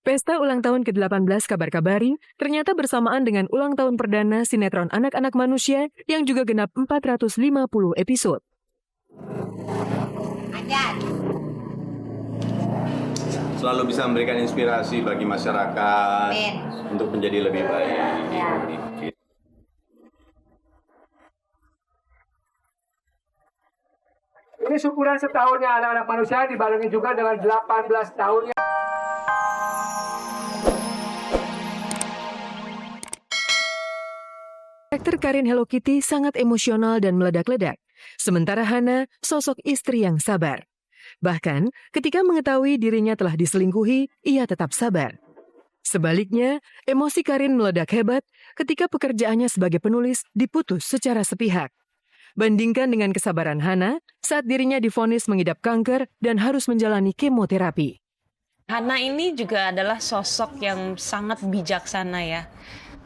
Pesta ulang tahun ke-18 Kabar Kabari ternyata bersamaan dengan ulang tahun perdana sinetron Anak-Anak Manusia yang juga genap 450 episode. Selalu bisa memberikan inspirasi bagi masyarakat untuk menjadi lebih baik. Ini syukuran setahunnya Anak-Anak Manusia dibarengi juga dengan 18 tahunnya. Karakter Karin Hello Kitty sangat emosional dan meledak-ledak, sementara Hana sosok istri yang sabar. Bahkan, ketika mengetahui dirinya telah diselingkuhi, ia tetap sabar. Sebaliknya, emosi Karin meledak hebat ketika pekerjaannya sebagai penulis diputus secara sepihak. Bandingkan dengan kesabaran Hana saat dirinya divonis mengidap kanker dan harus menjalani kemoterapi. Hana ini juga adalah sosok yang sangat bijaksana ya.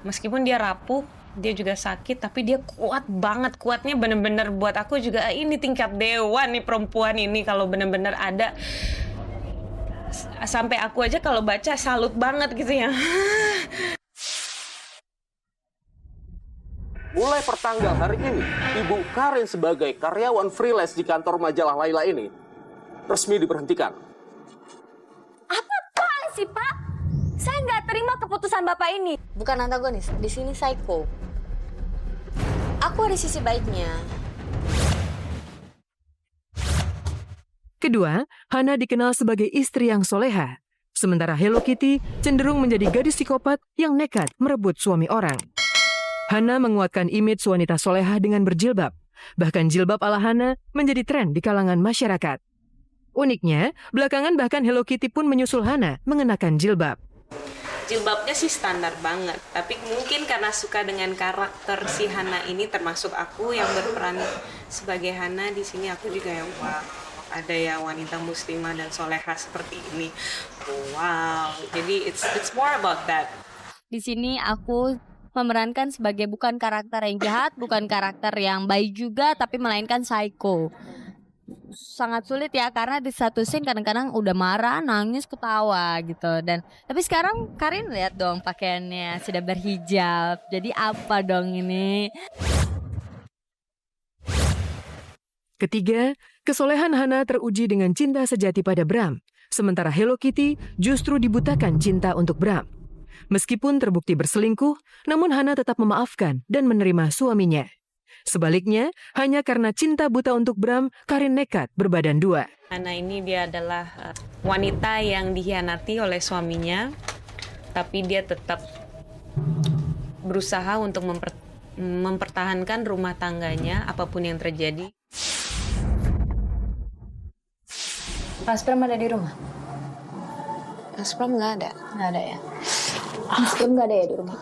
Meskipun dia rapuh, dia juga sakit, tapi dia kuat banget. Kuatnya bener-bener buat aku juga, ini tingkat dewa nih perempuan ini kalau bener-bener ada. Sampai aku aja kalau baca salut banget gitu ya. Mulai pertanggal hari ini, Ibu Karin sebagai karyawan freelance di kantor majalah Laila ini resmi diberhentikan. Apaan sih, Pak? Saya nggak terima keputusan Bapak ini. Bukan antagonis, di sini psycho. Aku ada sisi baiknya. Kedua, Hana dikenal sebagai istri yang soleha, sementara Hello Kitty cenderung menjadi gadis psikopat yang nekat merebut suami orang. Hana menguatkan image wanita soleha dengan berjilbab. Bahkan jilbab ala Hana menjadi tren di kalangan masyarakat. Uniknya, belakangan bahkan Hello Kitty pun menyusul Hana mengenakan jilbab. Jilbabnya sih standar banget, tapi mungkin karena suka dengan karakter si Hana ini, termasuk aku yang berperan sebagai Hana di sini, aku juga yang wow, ada ya wanita muslimah dan soleha seperti ini. Wow, jadi it's more about that. Di sini aku memerankan sebagai bukan karakter yang jahat, bukan karakter yang baik juga, tapi melainkan psycho. Sangat sulit ya, karena di satu scene kadang-kadang udah marah, nangis, ketawa gitu. Tapi sekarang Karin lihat dong pakaiannya sudah berhijab. Jadi apa dong ini? Ketiga, kesolehan Hana teruji dengan cinta sejati pada Bram, sementara Hello Kitty justru dibutakan cinta untuk Bram. Meskipun terbukti berselingkuh, namun Hana tetap memaafkan dan menerima suaminya. Sebaliknya, hanya karena cinta buta untuk Bram, Karin nekat berbadan dua. Hana ini dia adalah wanita yang dikhianati oleh suaminya, tapi dia tetap berusaha untuk mempertahankan rumah tangganya apapun yang terjadi. Mas Bram ada di rumah? Mas Bram nggak ada. Nggak ada ya? Mas Bram nggak ada ya di rumah?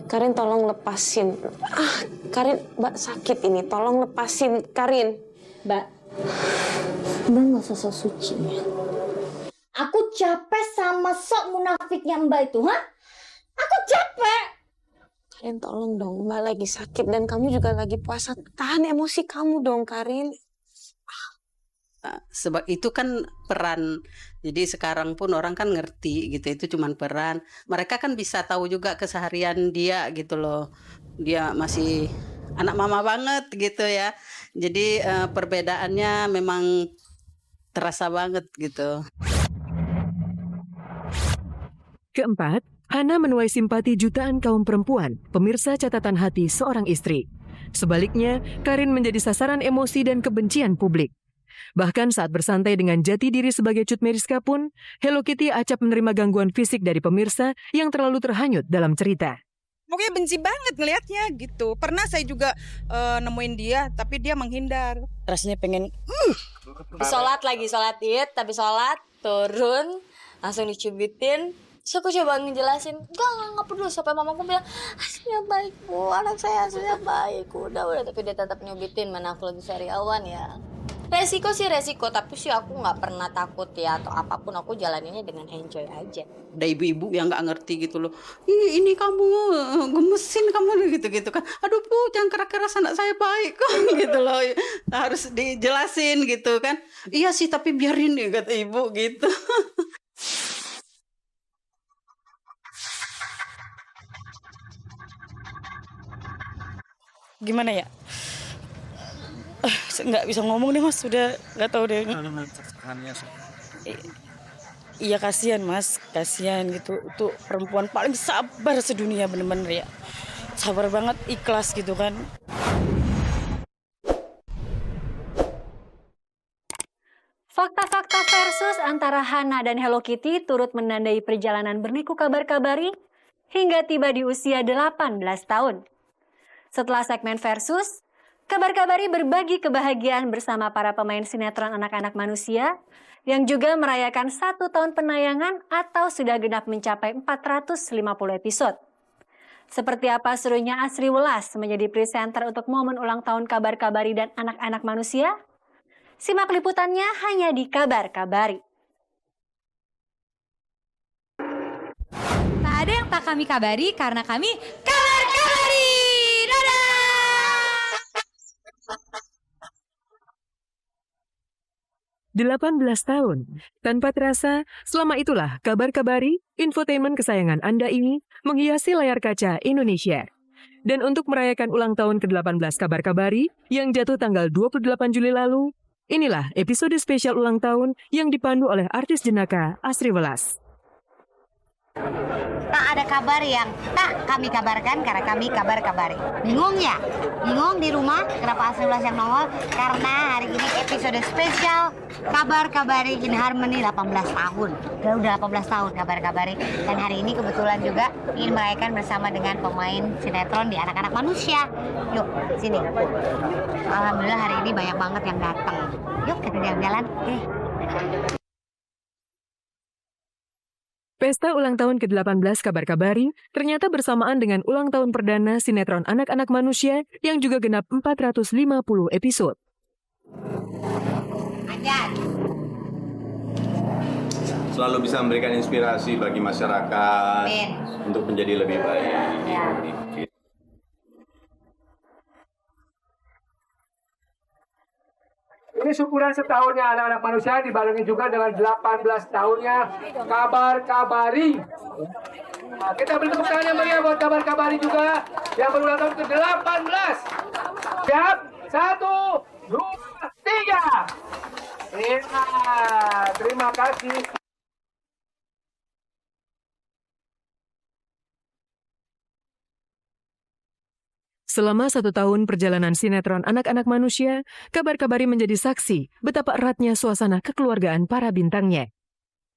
Karin tolong lepasin. Karin, Mbak sakit ini. Tolong lepasin Karin. Mbak nggak usah sok suci ya. Aku capek sama sok munafiknya Mbak itu, Aku capek. Karin tolong dong, Mbak lagi sakit dan kamu juga lagi puasa. Tahan emosi kamu dong, Karin. Sebab itu kan peran, jadi sekarang pun orang kan ngerti gitu, itu cuman peran. Mereka kan bisa tahu juga keseharian dia gitu loh, dia masih anak mama banget gitu ya. Jadi perbedaannya memang terasa banget gitu. Keempat, Hana menuai simpati jutaan kaum perempuan, pemirsa catatan hati seorang istri. Sebaliknya, Karin menjadi sasaran emosi dan kebencian publik. Bahkan saat bersantai dengan jati diri sebagai Cut Meriska pun, Hello Kitty acap menerima gangguan fisik dari pemirsa yang terlalu terhanyut dalam cerita. Pokoknya benci banget ngelihatnya gitu. Pernah saya juga nemuin dia, tapi dia menghindar. Rasanya pengen Sholat Id, tapi sholat, turun, langsung dicubitin. Terus aku coba ngejelasin, enggak perlu. Sampai mamaku bilang, aslinya baik bu, anak saya aslinya baik. Udah, tapi dia tetap nyubitin, mana aku lagi sariawan ya. Resiko sih resiko, tapi sih aku nggak pernah takut ya atau apapun, aku jalaninnya dengan enjoy aja. Ada ibu-ibu yang nggak ngerti gitu loh, ini kamu gemesin kamu gitu kan, aduh bu jangan keras-keras anak saya baik kok gitu loh, harus dijelasin gitu kan. Iya sih tapi biarin ya kata ibu gitu. gimana ya? Nggak bisa ngomong deh mas, sudah nggak tahu deh. Iya kasihan mas, kasihan gitu. Itu perempuan paling sabar sedunia bener-bener ya. Sabar banget, ikhlas gitu kan. Fakta-fakta versus antara Hana dan Hello Kitty turut menandai perjalanan Berniku Kabar-Kabari hingga tiba di usia 18 tahun. Setelah segmen versus, Kabar-Kabari berbagi kebahagiaan bersama para pemain sinetron anak-anak manusia yang juga merayakan 1 tahun penayangan atau sudah genap mencapai 450 episode. Seperti apa serunya Asri Welas menjadi presenter untuk momen ulang tahun Kabar-Kabari dan anak-anak manusia? Simak liputannya hanya di Kabar-Kabari. Tak ada yang tak kami kabari karena kami Kabar-Kabari. Dadah! Delapan 18 tahun. Tanpa terasa, selama itulah Kabar-Kabari, infotainment kesayangan Anda ini menghiasi layar kaca Indonesia. Dan untuk merayakan ulang tahun ke-18 Kabar-Kabari yang jatuh tanggal 28 Juli lalu, inilah episode spesial ulang tahun yang dipandu oleh artis jenaka Asri Welas. Tak ada kabar yang tak kami kabarkan karena kami Kabar-Kabari. Bingung ya? Bingung di rumah kenapa Asri Welas yang nongol? Karena hari ini episode spesial Kabar-Kabari in Harmony 18 tahun. Udah 18 tahun Kabar-Kabari. Dan hari ini kebetulan juga ingin merayakan bersama dengan pemain sinetron di Anak-Anak Manusia. Yuk, sini. Alhamdulillah hari ini banyak banget yang datang. Yuk kita jalan-jalan. Pesta ulang tahun ke-18 Kabar-Kabari ternyata bersamaan dengan ulang tahun perdana sinetron Anak-Anak Manusia yang juga genap 450 episode. Selalu bisa memberikan inspirasi bagi masyarakat untuk menjadi lebih baik. Ini syukuran setahunnya anak-anak manusia dibarengi juga dengan 18 tahunnya Kabar-Kabari. Nah, kita beri tepuk tangan yang meriah buat Kabar-Kabari juga yang berulang tahun ke-18. Siap? 1, 2, 3. Iya, terima kasih. Selama 1 tahun perjalanan sinetron Anak-Anak Manusia, Kabar-Kabari menjadi saksi betapa eratnya suasana kekeluargaan para bintangnya.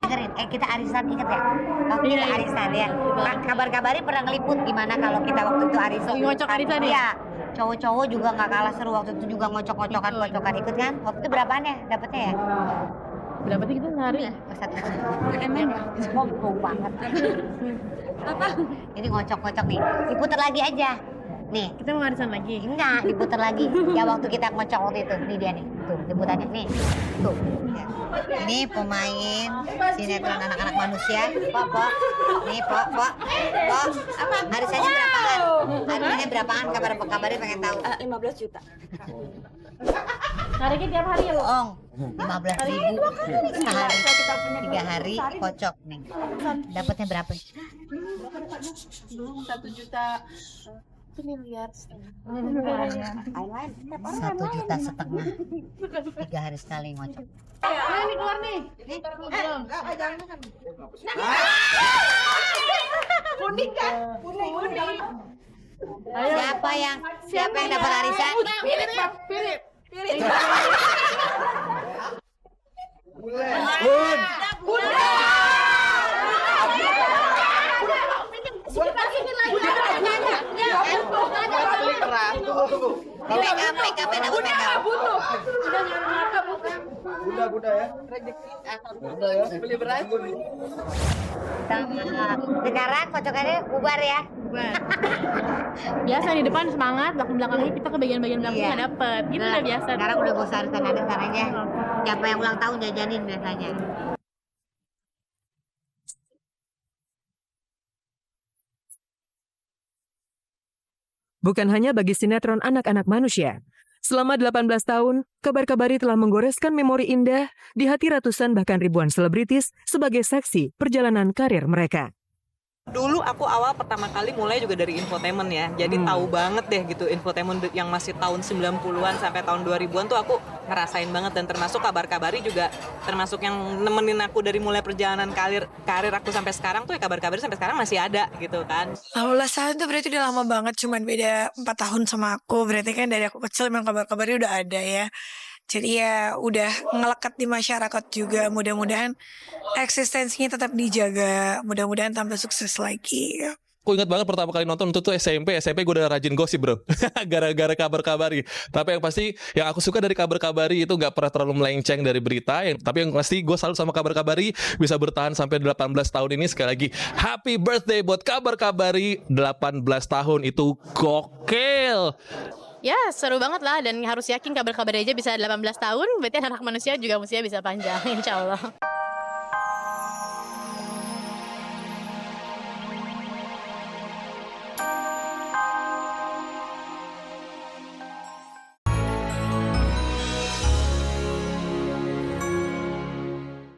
Kita arisan, inget ya? Waktu kita arisan ya. Kabar-Kabari pernah ngeliput gimana kalau kita waktu itu arisan. Ngocok arisan ya? Iya. Cowok-cowok juga nggak kalah seru waktu itu juga ngocok-ngocokan ikut kan? Waktu itu berapaan ya dapetnya ya? Berapa gitu sehari ya? Emang ngomong banget. Apa? Ini ngocok-ngocok nih. Diputar lagi aja. Nih, kita mau arisan lagi? Enggak, diputar lagi. Ya waktu kita ngocok waktu itu. Ini dia nih. Tuh, diputarnya nih. Tuh. Ya. Ini pemain sinetron Anak-Anak Manusia. Pok. Nih, Pok. Apa? Arisannya berapaan? Arisannya berapaan? Kabar-Kabari pengen tahu. 15 juta. Harganya tiap hari ya, Bu? 15.000 sehari. 3 hari kocok nih. Dapatnya berapa? 1 juta. 1 miliar setengah. 1,5 juta. 3 hari sekali ngocok. Ini keluar nih. Kuning kan? Kuning. Siapa yang dapat arisan? Pirit. Bunda ya. Beli beras. Sekarang kocokannya bubar ya. Biasa di depan semangat, belakang-belakangnya kita ke bagian-bagian belakangnya nggak dapet. Gitu udah biasa. Sekarang udah gak usah arisan aja. Siapa yang ulang tahun jajanin biasanya. Bukan hanya bagi sinetron Anak-Anak Manusia. Selama 18 tahun, Kabar-Kabari telah menggoreskan memori indah di hati ratusan bahkan ribuan selebritis sebagai saksi perjalanan karir mereka. Dulu aku awal pertama kali mulai juga dari infotainment ya. Jadi tahu banget deh gitu infotainment yang masih tahun 90-an sampai tahun 2000-an tuh aku ngerasain banget. Dan termasuk Kabar-Kabari juga termasuk yang nemenin aku dari mulai perjalanan karir aku sampai sekarang tuh ya Kabar-Kabari sampai sekarang masih ada gitu kan. 18 tahun tuh berarti udah lama banget, cuman beda 4 tahun sama aku. Berarti kan dari aku kecil memang Kabar-Kabari udah ada ya. Jadi ya udah ngelekat di masyarakat juga. Mudah-mudahan eksistensinya tetap dijaga. Mudah-mudahan tambah sukses lagi. Aku ingat banget pertama kali nonton itu SMP gue udah rajin gosip bro. Gara-gara Kabar-Kabari. Tapi yang pasti yang aku suka dari Kabar-Kabari itu gak pernah terlalu melenceng dari berita. Tapi yang pasti gue salut sama Kabar-Kabari bisa bertahan sampai 18 tahun ini. Sekali lagi happy birthday buat Kabar-Kabari 18 tahun, itu gokil. Ya seru banget lah, dan harus yakin Kabar-Kabari aja bisa 18 tahun, berarti anak manusia juga mestinya bisa panjang, insya Allah.